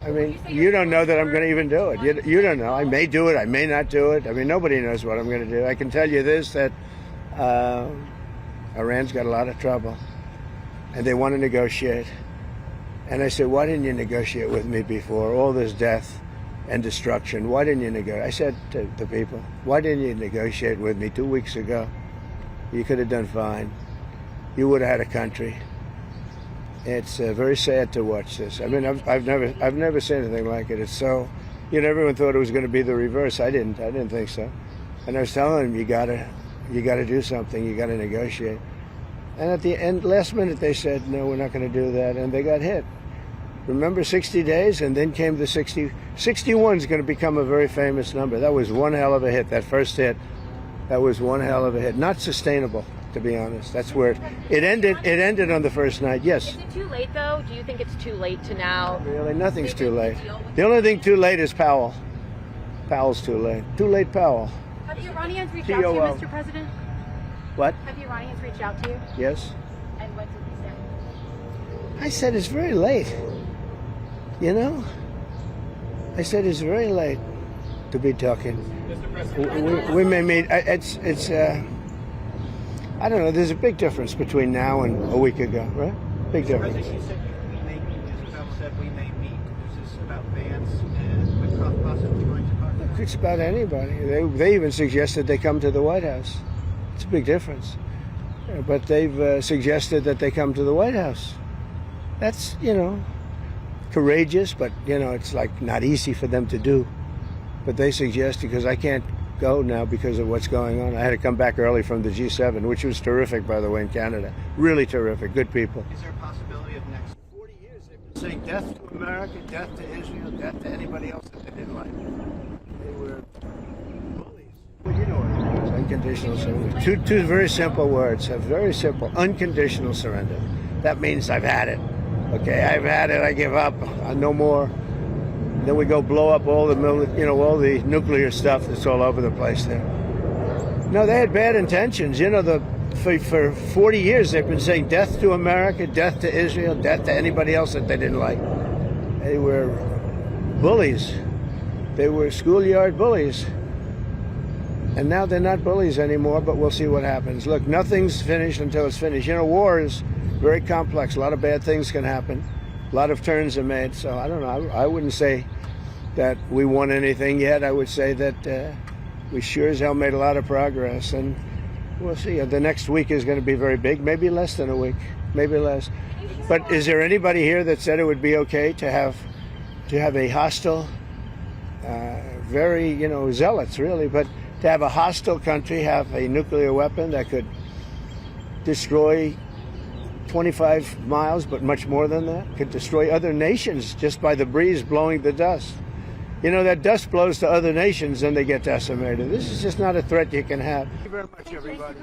I mean, you don't know that I'm going to even do it. You don't know. I may do it. I may not do it. I mean, nobody knows what I'm going to do. I can tell you this, that Iran's got a lot of trouble, and they want to negotiate. And I said, why didn't you negotiate with me before? All this death and destruction. Why didn't you negotiate? I said to the people, why didn't you negotiate with me 2 weeks ago? You could have done fine. You would have had a country. It's very sad to watch this. I mean, I've never seen anything like it. It's so, everyone thought it was going to be the reverse. I didn't think so. And I was telling them, you gotta do something. You gotta negotiate. And at the end, last minute, they said, no, we're not going to do that, and they got hit. Remember 60 days, and then came the 60. 61 is going to become a very famous number. That was one hell of a hit. That first hit, that was one hell of a hit. Not sustainable, to be honest. That's where it ended. It ended on the first night. Yes. Is it too late, though? Do you think it's too late to now? Really, nothing's too late. The only thing too late is Powell. Powell's too late. Too late, Powell. Have the Iranians reached out to you, Mr. President? What? Have the Iranians reached out to you? Yes. And what did they say? I said it's very late. I said it's very late to be talking. We may meet. It's. I don't know. There's a big difference between now and a week ago, right? Big difference. You said we may meet. Israel said we may meet. Is this about Vance and with Trump possibly going to talk? It's about anybody. They even suggested they come to the White House. It's a big difference. But they've suggested that they come to the White House. That's, courageous, but, it's like not easy for them to do. But they suggest, because I can't go now because of what's going on. I had to come back early from the G7, which was terrific, by the way, in Canada. Really terrific. Good people. Is there a possibility of next 40 years they've been saying death to America, death to Israel, death to anybody else that they didn't like? They were bullies. Well, you know what it is. Unconditional surrender. Two very simple words. Very simple. Unconditional surrender. That means I've had it. Okay, I've had it. I give up. No more. Then we go blow up all the all the nuclear stuff that's all over the place there. No, they had bad intentions. For 40 years they've been saying death to America, death to Israel, death to anybody else that they didn't like. They were bullies. They were schoolyard bullies. And now they're not bullies anymore, but we'll see what happens. Look, nothing's finished until it's finished. War is very complex. A lot of bad things can happen. A lot of turns are made. So I don't know. I wouldn't say that we won anything yet. I would say that we sure as hell made a lot of progress. And we'll see. The next week is going to be very big. Maybe less than a week. Maybe less. But is there anybody here that said it would be okay to have a hostile, very, zealots really, but to have a hostile country have a nuclear weapon that could destroy 25 miles, but much more than that, could destroy other nations just by the breeze blowing the dust. That dust blows to other nations and they get decimated. This is just not a threat you can have. Thank you very much, everybody.